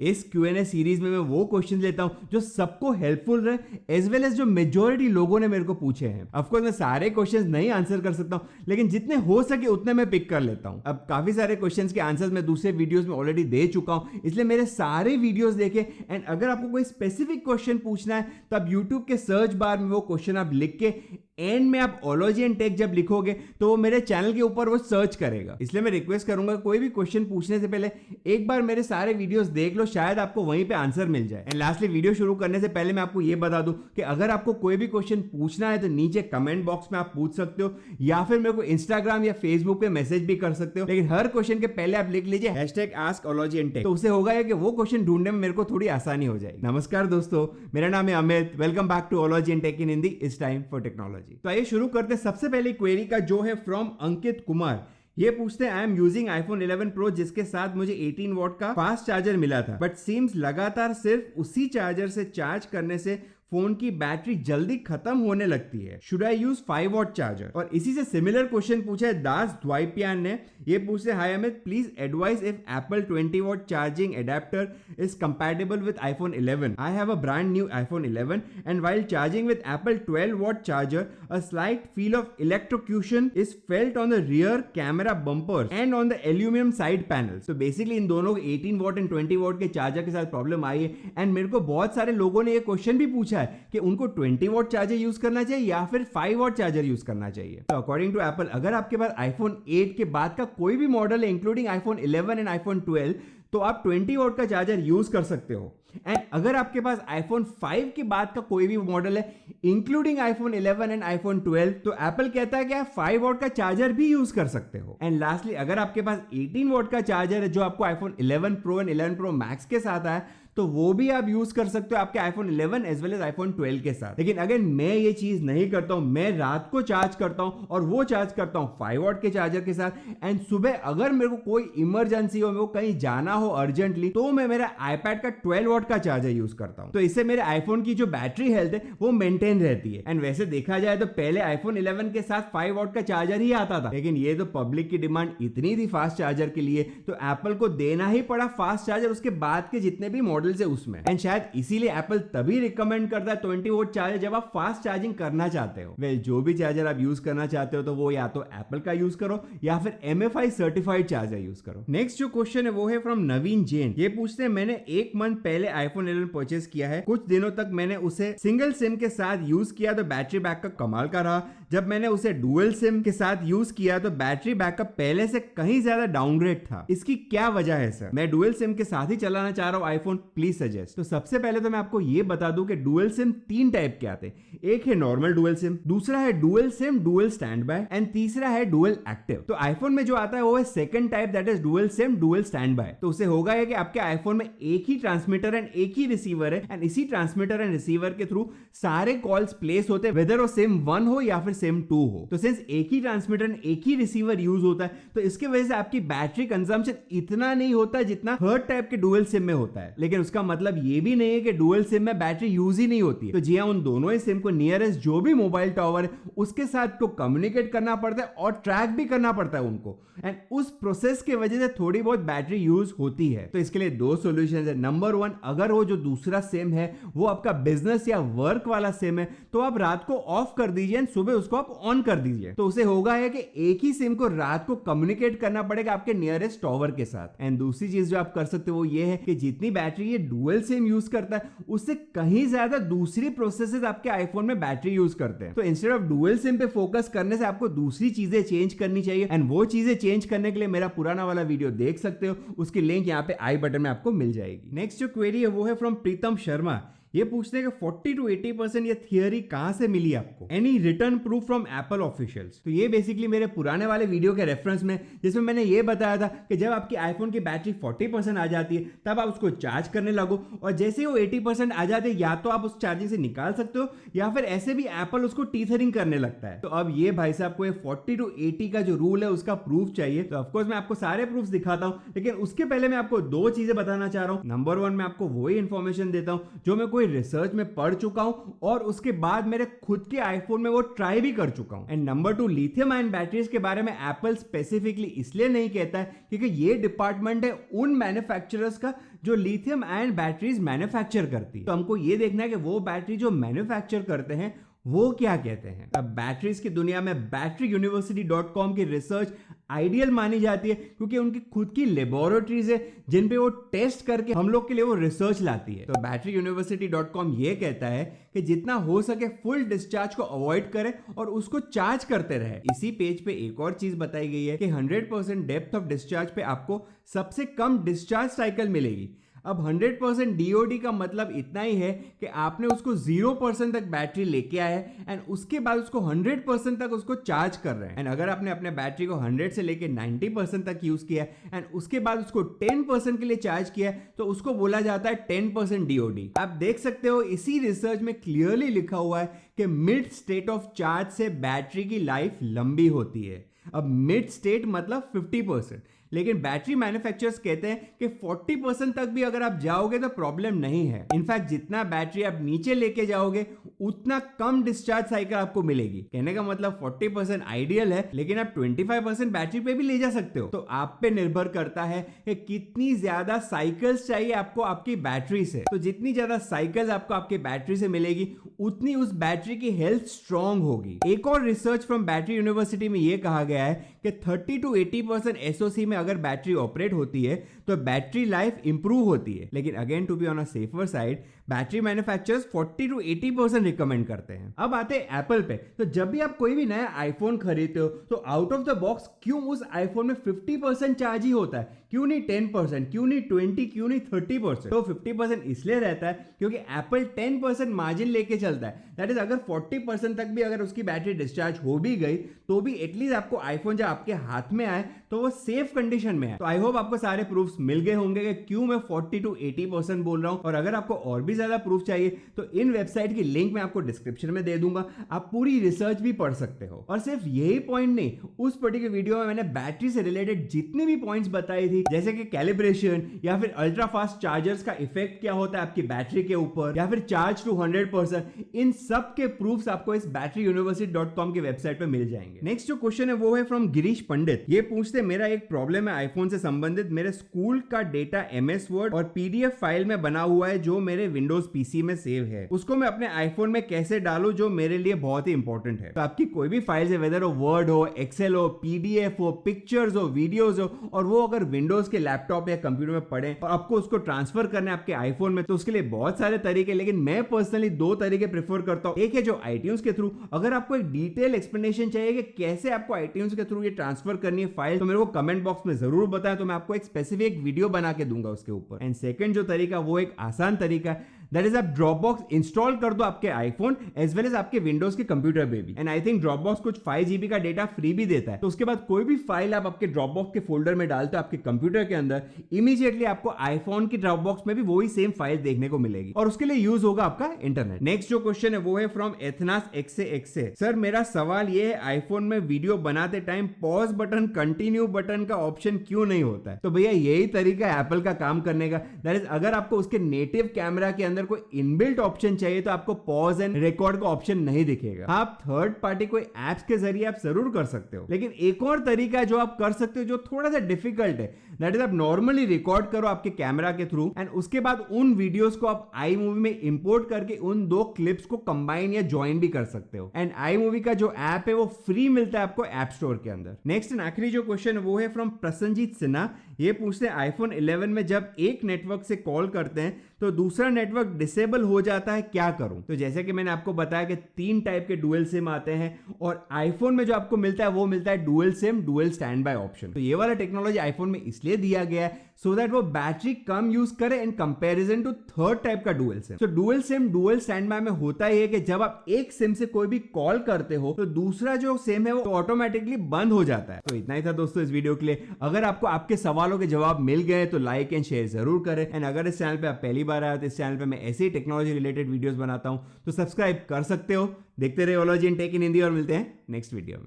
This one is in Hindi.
इस Q&A सीरीज में मैं वो क्वेश्चन लेता हूं जो सबको हेल्पफुल रहे एज वेल एज जो मेजॉरिटी लोगों ने मेरे को पूछे हैं। ऑफ कोर्स मैं सारे क्वेश्चंस नहीं आंसर कर सकता हूं, लेकिन जितने हो सके उतने मैं पिक कर लेता हूं। अब काफी सारे क्वेश्चंस के आंसर्स मैं दूसरे वीडियोस में ऑलरेडी दे चुका हूं, इसलिए मेरे सारे वीडियोस देखें। एंड अगर आपको कोई स्पेसिफिक क्वेश्चन पूछना है तो आप यूट्यूब के सर्च बार में वो क्वेश्चन आप लिख के एंड में आप ओलॉजी एंड टेक जब लिखोगे तो वो मेरे चैनल के ऊपर वो सर्च करेगा। इसलिए मैं रिक्वेस्ट करूंगा कोई भी क्वेश्चन पूछने से पहले एक बार मेरे सारे वीडियोस देख लो, शायद आपको वहीं पे आंसर मिल जाए। एंड लास्टली वीडियो शुरू करने से पहले मैं आपको ये बता दूं कि अगर आपको कोई भी क्वेश्चन पूछना है तो नीचे कमेंट बॉक्स में आप पूछ सकते हो, या फिर मेरे को इंस्टाग्राम या फेसबुक पे मैसेज भी कर सकते हो। लेकिन हर क्वेश्चन के पहले आप लिख लीजिए #AskOlogyandTech, तो उससे होगा कि वो क्वेश्चन ढूंढने में मेरे को थोड़ी आसानी हो जाएगी। नमस्कार दोस्तों, मेरा नाम है Amit. Welcome back to ology and tech in Hindi. It's time for technology. तो आइए शुरू करते सबसे पहले क्वेरी का, जो है फ्रॉम अंकित कुमार। ये पूछते हैं, I am using iPhone 11 Pro जिसके साथ मुझे 18 वॉट का फास्ट चार्जर मिला था, बट सीम्स लगातार सिर्फ उसी चार्जर से चार्ज करने से फोन की बैटरी जल्दी खत्म होने लगती है। Should I use 5 watt charger? और इसी से सिमिलर क्वेश्चन पूछा है दास द्वाइपियान ने। ये पूछते हैं, hi Amit, please advise if Apple 20 watt charging adapter is compatible with iPhone 11. I have a brand new iPhone 11 and while charging with Apple 12 watt charger, a slight feel of electrocution is felt on the rear camera bumpers and on the aluminum side panels. तो बेसिकली इन दोनों 18 वॉट एंड 20 वॉट के चार्जर के साथ प्रॉब्लम आई है। एंड मेरे को बहुत सारे लोगों ने ये क्वेश्चन भी पूछा कि उनको 20 वॉट चार्जर यूज करना चाहिए या फिर 5 वॉट चार्जर यूज करना चाहिए। तो अकॉर्डिंग टू एप्पल, अगर आपके पास iPhone 8 के बाद का कोई भी मॉडल है इंक्लूडिंग iPhone 11 एंड iPhone 12, तो आप 20 वॉट का चार्जर यूज कर सकते हो। एंड अगर आपके पास iPhone 5 के बाद का कोई भी मॉडल है इंक्लूडिंग iPhone 11 एंड iPhone 12, तो एप्पल कहता है कि आप 5 वॉट का चार्जर भी यूज कर सकते हो। एंड लास्टली, अगर आपके पास 18 वॉट का चार्जर है जो आपको iPhone 11 Pro and 11 Pro Max के साथ आया, तो वो भी आप यूज कर सकते हो आपके iPhone 11 as well as iPhone 12 के साथ। लेकिन अगर मैं ये चीज नहीं करता हूं, मैं रात को चार्ज करता हूं और वो चार्ज करता हूं 5 वॉट के चार्जर के साथ। एंड सुबह अगर मेरे को कोई इमरजेंसी हो, मेरे को कहीं जाना हो अर्जेंटली, तो मैं मेरा iPad का 12 वॉट का चार्जर यूज करता हूं। तो इससे मेरे iPhone की जो बैटरी हेल्थ है वो मेंटेन रहती है। एंड वैसे देखा जाए तो पहले iPhone 11 के साथ 5 वॉट का चार्जर ही आता था, लेकिन ये तो पब्लिक की डिमांड इतनी थी फास्ट चार्जर के लिए, तो एप्पल को देना ही पड़ा फास्ट चार्जर उसके बाद के जितने भी मॉडल है उसमें। एंड शायद इसीलिए एप्पल तभी रिकमेंड करता है 20 वोट चार्जर जब आप फास्ट चार्जिंग करना चाहते हो। वेल, जो भी चार्जर आप यूज करना चाहते हो तो वो या तो एप्पल का यूज करो या फिर MFI सर्टिफाइड चार्जर यूज करो। नेक्स्ट जो क्वेश्चन है वो है फ्रॉम नवीन जैन। ये पूछते हैं, मैंने 1 मंथ पहले iPhone 11 परचेस किया है, कुछ दिनों तक मैंने उसे सिंगल सिम के साथ यूज किया तो बैटरी बैकअप कमाल का रहा। जब मैंने उसे डुअल सिम के साथ यूज किया तो बैटरी बैकअप पहले से कहीं ज्यादा डाउनग्रेड था। इसकी क्या वजह है सर? मैं डुअल सिम के साथ ही चलाना चाह रहा हूं आईफोन, प्लीज सजेस्ट। तो सबसे पहले तो मैं आपको ये बता दूं कि डुअल सिम 3 टाइप के आते हैं। एक है नॉर्मल डुअल सिम, दूसरा है dual sim dual stand by, and तीसरा है डुअल एक्टिव। तो आईफोन में जो आता है वो है second type, that is dual sim dual stand by. तो उसे होगा है कि आपके आईफोन में एक ही ट्रांसमीटर एंड एक ही रिसीवर है, एंड इसी ट्रांसमीटर एंड रिसीवर के थ्रू सारे कॉल्स प्लेस होते हैं, वेदर वो सिम 1 हो या फिर सिम 2 हो। तो सिंस एक ही ट्रांसमीटर एंड एक ही रिसीवर यूज होता है, तो इसके वजह से आपकी बैटरी कंजम्पशन इतना नहीं होता जितना थर्ड टाइप के डुअल सिम में होता है। लेकिन उसका मतलब ये भी नहीं है कि डुअल सिम में बैटरी यूज ही नहीं होती है। तो जी हाँ, उन दोनों ही सिम को नियरेस्ट जो भी मोबाइल टावर है उसके साथ तो कम्युनिकेट करना पड़ता है और ट्रैक भी करना पड़ता है उनको, एंड उस प्रोसेस की वजह से थोड़ी बहुत बैटरी यूज होती है। तो इसके लिए 2 सॉल्यूशंस है। नंबर 1, अगर वो जो दूसरा सिम है वो आपका बिजनेस या वर्क वाला सिम है, तो आप रात को ऑफ कर दीजिए एंड सुबह उसको आप ऑन कर दीजिए। तो उसे होगा है कि एक ही सिम को रात को कम्युनिकेट करना पड़ेगा आपके नियरेस्ट टावर के साथ। एंड दूसरी चीज जो आप कर सकते हो वो ये है कि जितनी बैटरी ये डुअल सिम यूज करता है उससे कहीं ज्यादा दूसरी प्रोसेसेस आपके आईफोन में बैटरी यूज करते हैं। तो इंस्टेड ऑफ डुअल सिम पे फोकस करने से आपको दूसरी चीजें चेंज करनी चाहिए, एंड वो चीजें चेंज करने के लिए मेरा पुराना वाला वीडियो देख सकते हो, उसकी लिंक यहाँ पे आई बटन में आपको मिल जाएगी। नेक्स्ट जो क्वेरी है वो है फ्रॉम प्रीतम शर्मा। ये पूछते हैं कि 40 to 80% ये थियरी कहां से मिली आपको? Any return proof from Apple officials? तो ये बेसिकली मेरे पुराने वाले वीडियो के रेफरेंस में, जिसमें मैंने ये बताया था कि जब आपकी आईफोन की बैटरी 40% आ जाती है तब आप उसको चार्ज करने लगो, और जैसे ही वो 80% आ जाते हैं या तो आप उस चार्जिंग से निकाल सकते हो या फिर ऐसे भी एप्पल उसको टीथरिंग करने लगता है। तो अब ये भाई साहब को 40 to 80 का जो रूल है उसका प्रूफ चाहिए। तो ऑफकोर्स मैं आपको सारे प्रूफ दिखाता हूं, लेकिन उसके पहले मैं आपको 2 चीजें बताना चाह रहा हूं। नंबर 1, मैं आपको वही इंफॉर्मेशन देता हूं जो मैं कोई रिसर्च में पढ़ चुका हूं और उसके बाद मेरे खुद के आईफोन में वो ट्राई भी कर चुका हूं। And number 2, lithium ion batteries के बारे में एप्पल स्पेसिफिकली इसलिए नहीं कहता है क्योंकि ये डिपार्टमेंट है उन मैन्युफैक्चरर्स का जो लिथियम आयन बैटरीज मैन्युफैक्चर करती है। तो हमको ये देखना है कि वो बैटरी जो मैन्युफैक्चर करते हैं वो क्या कहते हैं। अब बैटरीज की दुनिया में batteryuniversity.com की रिसर्च आइडियल मानी जाती है क्योंकि उनकी खुद की लेबोरेटरीज है जिन पे वो टेस्ट करके हम लोग के लिए वो रिसर्च लाती है। तो batteryuniversity.com ये कहता है कि जितना हो सके फुल डिस्चार्ज को अवॉइड करें और उसको चार्ज करते रहे। इसी पेज पे एक और चीज बताई गई है कि 100% डेप्थ ऑफ डिस्चार्ज पे आपको सबसे कम डिस्चार्ज साइकिल मिलेगी। अब 100% DOD का मतलब इतना ही है कि आपने उसको 0% तक बैटरी लेके आए एंड उसके बाद उसको 100% तक उसको चार्ज कर रहे हैं। एंड अगर आपने अपने बैटरी को 100 से लेके 90% तक यूज किया एंड उसके बाद उसको 10% के लिए चार्ज किया तो उसको बोला जाता है 10% DOD। आप देख सकते हो इसी रिसर्च में क्लियरली लिखा हुआ है कि मिड स्टेट ऑफ चार्ज से बैटरी की लाइफ लंबी होती है। अब मिड स्टेट मतलब 50%, लेकिन बैटरी मैन्युफैक्चरर्स कहते हैं कि 40% तक भी अगर आप जाओगे तो प्रॉब्लम नहीं है। इनफैक्ट जितना बैटरी आप नीचे लेके जाओगे उतना कम डिस्चार्ज साइकिल आपको मिलेगी। कहने का मतलब 40% आइडियल है, लेकिन आप 25% बैटरी पे भी ले जा सकते हो। तो आप पे निर्भर करता है कि कितनी ज्यादा साइकिल्स चाहिए आपको आपकी बैटरी से। तो जितनी ज्यादा साइकिल्स आपको आपकी बैटरी से मिलेगी उतनी उस बैटरी की हेल्थ स्ट्रांग होगी। एक और रिसर्च फ्रॉम बैटरी यूनिवर्सिटी में यह कहा गया है कि 30 to 80% SOC में अगर बैटरी ऑपरेट होती है तो बैटरी लाइफ इंप्रूव होती है। लेकिन again to be on a safer side battery manufacturers 40 to 80% recommend करते हैं। अब आते हैं एप्पल पे। तो जब भी आप कोई भी नया आईफोन खरीदते हो तो आउट ऑफ द बॉक्स क्यों उस आईफोन में 50% चार्ज ही होता है, क्यों नहीं 10%, क्यों नहीं 20%, क्यों नहीं 30%? तो 50% इसलिए रहता है क्योंकि एप्पल 10% मार्जिन लेके चलता है। दैट इज अगर 40% तक भी अगर उसकी बैटरी डिस्चार्ज हो भी गई तो भी एटलीस्ट आपको आईफोन जब आपके हाथ में आए तो वो सेफ कंडीशन में है। तो आई होप आपको सारे प्रूफ्स मिल गए होंगे कि क्यों मैं 40 to 80% बोल रहा हूं। और अगर आपको और भी ज्यादा प्रूफ चाहिए तो इन वेबसाइट की लिंक मैं आपको डिस्क्रिप्शन में दे दूंगा, आप पूरी रिसर्च भी पढ़ सकते हो। और सिर्फ यही पॉइंट नहीं, उस पर्टिकुलर वीडियो में मैंने बैटरी से रिलेटेड जितने भी पॉइंट्स बताए थी जैसे कि कैलिब्रेशन या फिर अल्ट्रा फास्ट चार्जर्स का इफेक्ट क्या होता है आपकी बैटरी के ऊपर या फिर चार्ज टू 100%, इन सब के प्रूफ्स आपको इस batteryuniversity.com की वेबसाइट पे मिल जाएंगे। नेक्स्ट जो क्वेश्चन है वो है फ्रॉम गिरीश पंडित। ये पूछते मेरा एक प्रॉब्लम है आईफोन से संबंधित, मेरे स्कूल का डेटा MS वर्ड और PDF फाइल में बना हुआ है जो मेरे विंडोज PC में सेव है, उसको मैं अपने आईफोन में कैसे डालूं जो मेरे लिए बहुत ही इंपॉर्टेंट है। तो आपकी कोई भी फाइल है, वेदर हो वर्ड हो, एक्सेल हो, PDF हो, पिक्चर्स हो, वीडियोस हो, और वो अगर विंडोज के लैपटॉप या कंप्यूटर में पड़े और आपको उसको ट्रांसफर करना है आपके आईफोन में, तो उसके लिए बहुत सारे तरीके, लेकिन मैं पर्सनली 2 तरीके प्रेफर करता हूं। एक है जो iTunes के थ्रू, अगर आपको एक डिटेल एक्सप्लेनेशन चाहिए कि कैसे आपको iTunes के थ्रू ये ट्रांसफर करनी है फाइल, तो मेरे को कमेंट बॉक्स में जरूर बताएं, तो मैं आपको एक स्पेसिफिक वीडियो बना के दूंगा उसके ऊपर। एंड सेकंड जो तरीका वो एक आसान तरीका है, दैट इज आप ड्रॉपबॉक्स इंस्टॉल कर दो आपके आईफोन एज वेल एज आपके विंडोज के कंप्यूटर पे भी। एंड आई थिंक ड्रॉपबॉक्स कुछ 5 GB का डेटा फ्री भी देता है। तो उसके बाद कोई भी फाइल आप आपके ड्रॉपबॉक्स के फोल्डर में डालते हो आपके कंप्यूटर के अंदर, इमीडिएटली आपको आईफोन की ड्रॉपबॉक्स में भी वही सेम फाइल देखने को मिलेगी और उसके लिए यूज होगा आपका इंटरनेट। नेक्स्ट जो क्वेश्चन है वो है फ्रॉम एथनास एक्से। सर मेरा सवाल ये है, आईफोन में वीडियो बनाते time pause button, continue button का ऑप्शन क्यों नहीं होता है? तो भैया यही तरीका है एप्पल का काम करने का। दैट इज अगर आपको उसके नेटिव कैमरा के अंदर कोई इनबिल्ट ऑप्शन चाहिए तो आपको पॉज एंड रिकॉर्ड का ऑप्शन नहीं दिखेगा। आप थर्ड पार्टी कोई एप्स के जरिए आप जरूर कर सकते हो, लेकिन एक और तरीका जो आप कर सकते हो जो थोड़ा सा डिफिकल्ट है, दैट इज आप नॉर्मली रिकॉर्ड करो आपके कैमरा के थ्रू एंड उसके बाद उन वीडियोस को आप iMovie में इंपोर्ट करके उन 2 क्लिप्स को कंबाइन या ज्वाइन भी कर सकते हो। एंड iMovie का जो ऐप है वो फ्री मिलता है आपको ऐप स्टोर के अंदर। नेक्स्ट एंड आखिरी जो क्वेश्चन है वो है फ्रॉम प्रसन्नजीत सिन्हा। ये पूछते हैं आईफोन 11 में जब एक नेटवर्क से कॉल करते हैं तो दूसरा नेटवर्क डिसेबल हो जाता है, क्या करूं? तो जैसे कि मैंने आपको बताया कि 3 टाइप के डुअल सिम आते हैं और आईफोन में जो आपको मिलता है वो मिलता है dual sim, dual stand by option. तो ये वाला टेक्नोलॉजी आईफोन में इसलिए दिया गया है सो दैट वो बैटरी कम यूज करे in comparison to third type का डुअल सिम। तो dual sim dual standby में होता ही है कि जब आप एक सिम से कोई भी कॉल करते हो तो दूसरा जो सिम है वो ऑटोमेटिकली बंद हो जाता है। तो इतना ही था दोस्तों इस वीडियो के लिए। अगर आपको आपके सवालों के जवाब मिल गए तो लाइक एंड शेयर जरूर करें। एंड अगर इस चैनल पे आप पहली बार आए तो इस चैनल पे मैं ऐसे ही टेक्नोलॉजी रिलेटेड वीडियोस बनाता हूं, तो सब्सक्राइब कर सकते हो। देखते रहे ology in take in Hindi और मिलते हैं नेक्स्ट वीडियो में।